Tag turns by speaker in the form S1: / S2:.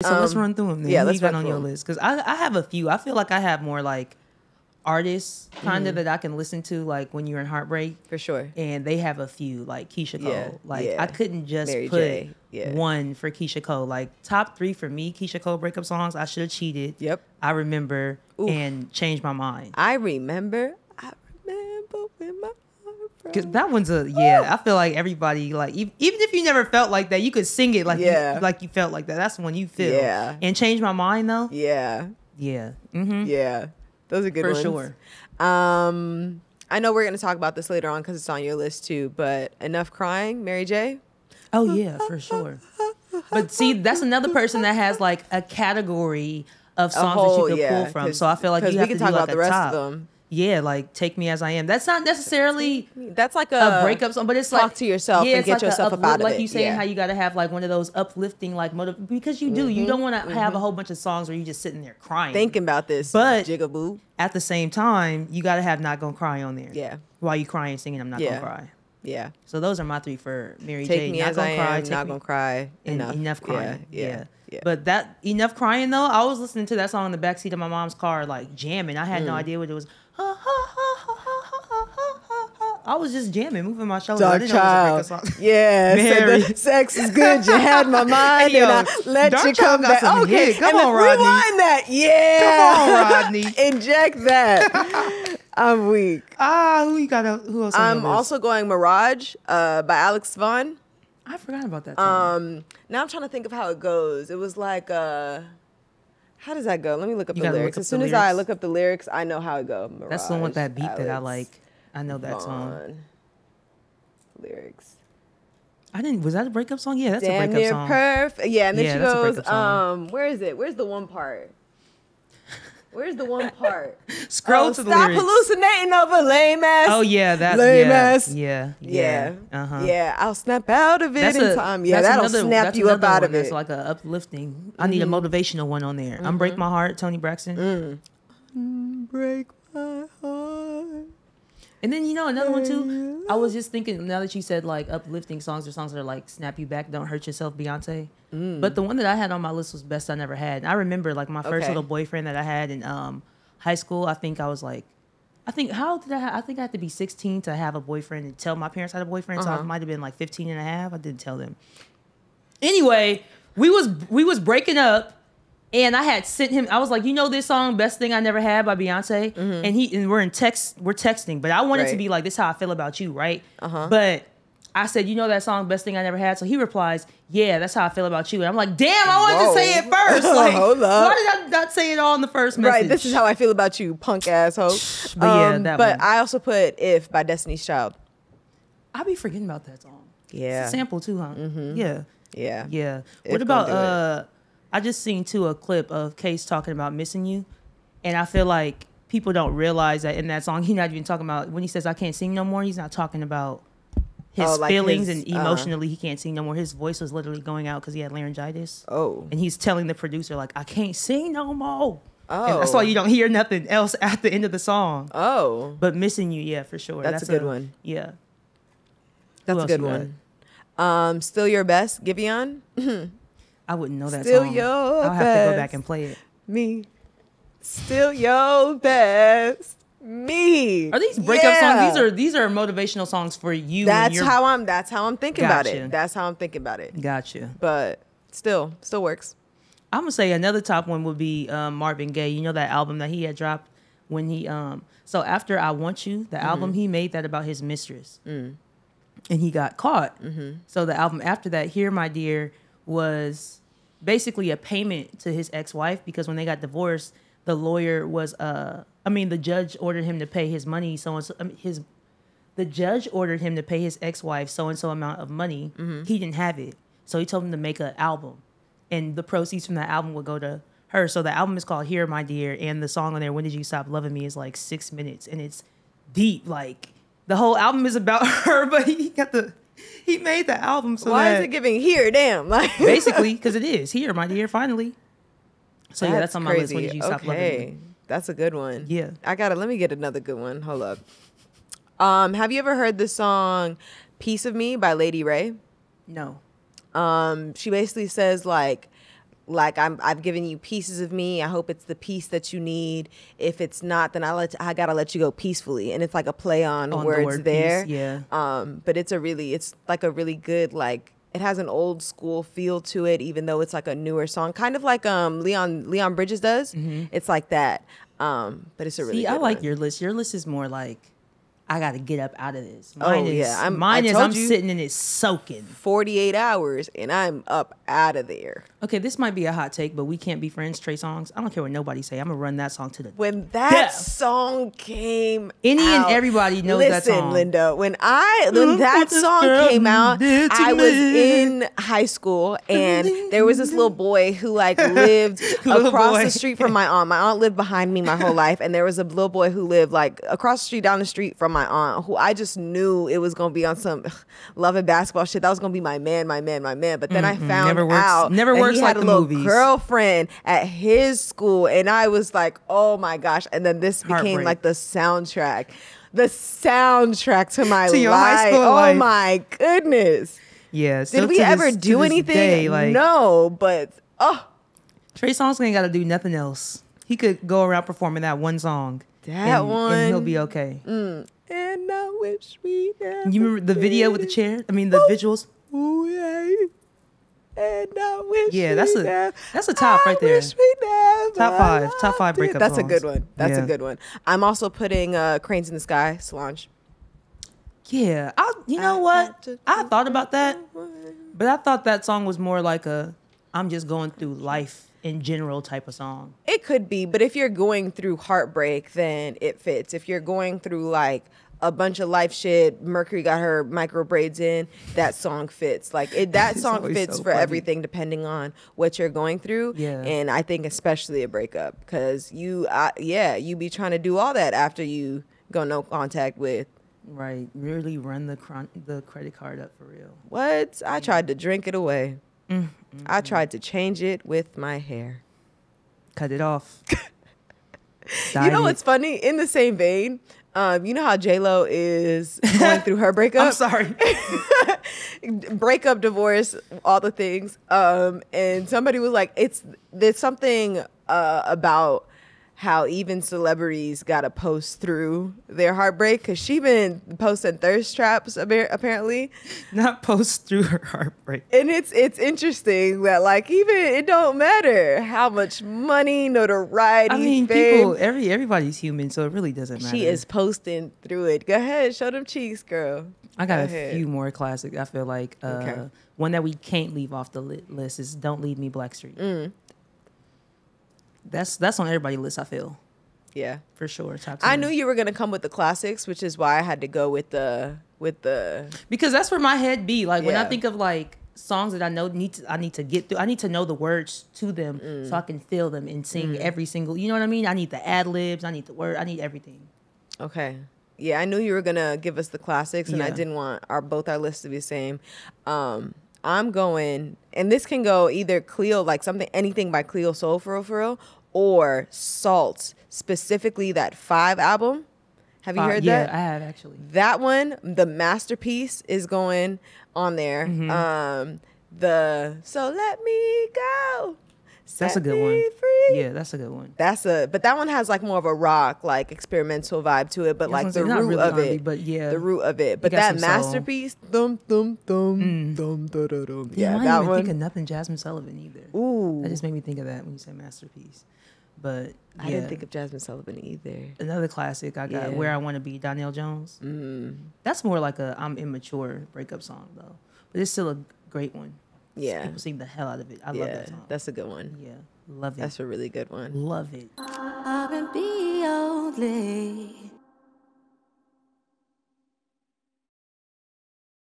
S1: so let's run through them. Then.
S2: Yeah,
S1: Who
S2: let's
S1: you got
S2: run
S1: on
S2: through
S1: your
S2: 'em.
S1: list because I have a few. I feel like I have more like artists kind of that I can listen to like when you're in heartbreak.
S2: For sure.
S1: And they have a few like Keisha Cole.
S2: Yeah,
S1: Like
S2: yeah.
S1: I couldn't just
S2: Mary
S1: put
S2: J, yeah.
S1: one for Keisha Cole. Like top 3 for me, Keisha Cole breakup songs. I Should Have Cheated.
S2: Yep.
S1: I Remember
S2: Oof.
S1: and Change My Mind.
S2: I remember when my heart broke.
S1: Cause that one's I feel like everybody like even if you never felt like that, you could sing it like you felt like that. That's the one you feel.
S2: Yeah.
S1: And Change My Mind though.
S2: Yeah.
S1: Yeah. Mm-hmm.
S2: Yeah. Those are good ones.
S1: For sure.
S2: I know we're going to talk about this later on because it's on your list too, but Enough Crying, Mary J.
S1: Oh yeah, for sure. But see, that's another person that has like a category of songs that you can pull from. So I feel like you have to do like a top. Yeah, like Take Me As I Am. That's not necessarily
S2: that's like
S1: a breakup song, but it's
S2: talk
S1: like
S2: to yourself and get yourself up out of
S1: like
S2: it.
S1: you saying how you got to have like one of those uplifting like because you do. You don't want to have a whole bunch of songs where you just sitting there crying,
S2: thinking about this.
S1: But
S2: jigaboo.
S1: At the same time, you got to have Not Gonna Cry on there.
S2: Yeah.
S1: While you crying, singing, I'm Not Gonna Cry.
S2: Yeah.
S1: So those are my 3 for Mary
S2: Take
S1: J.
S2: Me
S1: Not
S2: As
S1: Gonna
S2: I
S1: Cry,
S2: Am, Not Gonna Cry,
S1: and Enough Crying.
S2: Yeah.
S1: But that Enough Crying though, I was listening to that song in the backseat of my mom's car, like jamming. I had no idea what it was. I was just jamming, moving my shoulders.
S2: Dark
S1: I didn't know it was a breakup song.
S2: Yeah,
S1: Mary.
S2: so the sex is good. You had my mind,
S1: Hey, yo,
S2: and I let
S1: Dark
S2: you
S1: Child
S2: come
S1: got
S2: back.
S1: some
S2: Okay,
S1: hit. Come
S2: and
S1: on, Rodney.
S2: rewind that. Yeah,
S1: Come on, Rodney.
S2: Inject that. I'm weak.
S1: Who you got? Who else? On
S2: I'm
S1: your list?
S2: also going Mirage by Alex Vaughn.
S1: I forgot about that song.
S2: Now I'm trying to think of how it goes. It was like, how does that go? Let me look up the lyrics. As soon as I look up the lyrics, I know how it goes.
S1: That's the one with that beat that I like. I know that song.
S2: Lyrics.
S1: I didn't. Was that a breakup song? Yeah, that's
S2: Damn
S1: a breakup
S2: near
S1: song.
S2: perfect. Yeah, and then she
S1: that's a
S2: goes,
S1: breakup song.
S2: where is it? Where's the one part? Where's the one part?
S1: Scroll to the
S2: stop
S1: lyrics.
S2: hallucinating over lame ass.
S1: Oh yeah, that
S2: lame
S1: yeah,
S2: ass.
S1: Yeah.
S2: Yeah, I'll snap out of it in time. Yeah, that'll snap you up out of it.
S1: That's like a uplifting. I need a motivational one on there. Unbreak My Heart, Tony Braxton.
S2: Break my heart.
S1: And then another one too. I was just thinking now that you said like uplifting songs or songs that are like snap you back, don't hurt yourself, Beyonce. But the one that I had on my list was Best I Never Had. And I remember like my first little boyfriend that I had in high school. I think I was like, how old did I have? I think I had to be 16 to have a boyfriend and tell my parents I had a boyfriend. So I might have been like 15 and a half. I didn't tell them. Anyway, we was breaking up. And I had sent him. I was like, this song, "Best Thing I Never Had" by Beyonce, and we're texting. But I wanted to be like, "This is how I feel about you," right? But I said, that song, "Best Thing I Never Had." So he replies, "Yeah, that's how I feel about you." And I'm like, "Damn, I wanted to say it first. Like,
S2: hold up.
S1: Why did I not say it all in the first message?"
S2: Right, this is how I feel about you, punk asshole.
S1: But that
S2: but
S1: one.
S2: I also put "If" by Destiny's Child.
S1: I be forgetting about that song.
S2: Yeah,
S1: It's a sample too, huh? Yeah.
S2: If
S1: What about I just seen too a clip of Case talking about missing you, and I feel like people don't realize that in that song he's not even talking about when he says I can't sing no more. He's not talking about his feelings and emotionally he can't sing no more. His voice was literally going out because he had laryngitis.
S2: Oh,
S1: and he's telling the producer like I can't sing no more.
S2: Oh,
S1: and that's why you don't hear nothing else at the end of the song.
S2: Oh,
S1: but missing you, yeah, for sure.
S2: That's a good one.
S1: Yeah,
S2: that's a good one. Still Your Best, Giveon.
S1: I wouldn't know that
S2: Still
S1: song.
S2: Your
S1: I'll
S2: Best.
S1: have to go back and play it.
S2: Me. Still Your Best. Me.
S1: Are these breakup songs? These are motivational songs for you.
S2: That's how I'm thinking about
S1: Gotcha.
S2: it. That's how I'm thinking about it.
S1: Gotcha.
S2: But still works.
S1: I'm gonna say another top one would be Marvin Gaye. You know that album that he had dropped when he so after I Want You, the album he made that about his mistress. And he got caught. So the album after that, Here My Dear, was basically a payment to his ex-wife because when they got divorced, the lawyer was the judge ordered him to pay his money the judge ordered him to pay his ex-wife so and so amount of money. He didn't have it, so he told him to make an album, and the proceeds from that album would go to her. So the album is called Here My Dear, and the song on there, When Did You Stop Loving Me, is like 6 minutes, and it's deep. Like the whole album is about her, but he made the album so
S2: why is it giving here? Damn, like
S1: basically because it is Here My Dear finally. So that's on my list. When Did You Stop Loving Me?
S2: That's a good one.
S1: Yeah,
S2: let me get another good one. Hold up. Have you ever heard the song "Piece of Me" by Lady Ray?
S1: No.
S2: She basically says like, Like I've given you pieces of me. I hope it's the piece that you need. If it's not, then I gotta let you go peacefully. And it's like a play on words
S1: word
S2: there.
S1: piece, yeah.
S2: But it's like a really good, like, it has an old school feel to it, even though it's like a newer song, kind of like Leon Bridges does. Mm-hmm. It's like that. But it's a really good
S1: I like
S2: one.
S1: your list. Your list is more like, I got to get up out of this.
S2: I'm
S1: sitting in it soaking.
S2: 48 hours and I'm up out of there.
S1: Okay, this might be a hot take, but We Can't Be Friends, Trey Songz. I don't care what nobody say. I'm going to run that song to the
S2: When that song came
S1: and
S2: out,
S1: everybody knows that song.
S2: Listen, Linda, when that song came out, I was in high school and there was this little boy who like lived across the street from my aunt. My aunt lived behind me my whole life, and there was a little boy who lived like across the street, down the street from my aunt, who I just knew it was going to be on some love and basketball shit. That was going to be my man. But then I found out
S1: he
S2: had
S1: like
S2: a
S1: the
S2: little
S1: movies.
S2: Girlfriend at his school, and I was like, oh my gosh. And then this became like the soundtrack to my
S1: to your
S2: life.
S1: high school
S2: oh
S1: life.
S2: My goodness.
S1: Yeah.
S2: Did we ever do anything? No, but
S1: Trey Songz ain't got to do nothing else. He could go around performing that one song. And he'll be okay.
S2: And I wish we never.
S1: You remember the video with the chair? I mean, the visuals.
S2: Ooh, yeah. And I wish
S1: that's a top right there. Top five breakup
S2: That's
S1: songs.
S2: a good one. That's a good one. I'm also putting Cranes in the Sky, Solange.
S1: Yeah, you know what? I thought about that, but I thought that song was more like I'm just going through life in general type of song.
S2: It could be, but if you're going through heartbreak, then it fits. If you're going through like a bunch of life shit, Mercury got her micro braids in, that song fits. Like that song fits for everything, depending on what you're going through.
S1: Yeah. And
S2: I think especially a breakup, because you be trying to do all that after you go no contact with.
S1: Right. Really run the credit card up for real.
S2: What? I tried to drink it away. I tried to change it with my hair.
S1: Cut it off.
S2: You know what's funny? In the same vein, you know how J-Lo is going through her breakup?
S1: I'm sorry.
S2: Breakup, divorce, all the things. And somebody was like, there's something about how even celebrities got to post through their heartbreak, because she been posting thirst traps apparently.
S1: Not post through her heartbreak.
S2: And it's interesting that like even it don't matter how much money, notoriety,
S1: I mean,
S2: fame,
S1: everybody's human, so it really doesn't matter.
S2: She is posting through it. Go ahead, show them cheeks, girl.
S1: I got a few more classic. I feel like one that we can't leave off the list is "Don't Leave Me, Blackstreet." That's on everybody's list, I feel. Yeah, for sure. Top 10.
S2: I knew you were gonna come with the classics, which is why I had to go with the
S1: because that's where my head be. Like when I think of like songs that I know I need to get through. I need to know the words to them so I can feel them and sing every single. You know what I mean? I need the ad libs. I need the word. I need everything.
S2: Okay. Yeah, I knew you were gonna give us the classics, and I didn't want both our lists to be the same. I'm going, and this can go either Cleo, like anything by Cleo Soul for real, or Salt, specifically that 5 album. Have you heard that?
S1: Yeah, I have actually.
S2: That one, the Masterpiece, is going on there. The So Let Me Go.
S1: That's a good one.
S2: Free.
S1: Yeah, that's a good one.
S2: But that one has like more of a rock, like experimental vibe to it, but like the root of it.
S1: But yeah,
S2: the root of it. But that Masterpiece, thum thum thum thum da da dum.
S1: Yeah, that one. I didn't think of nothing Jasmine Sullivan either.
S2: Ooh,
S1: that just made me think of that when you said Masterpiece. But
S2: I didn't think of Jasmine Sullivan either.
S1: Another classic I got, Where I Want to Be, Donnell Jones. That's more like I'm immature breakup song though, but it's still a great one.
S2: Yeah.
S1: People sing the hell out of it. I love that song.
S2: That's a good one.
S1: Yeah. Love it.
S2: That's a really good one.
S1: Love it.
S3: R&B only.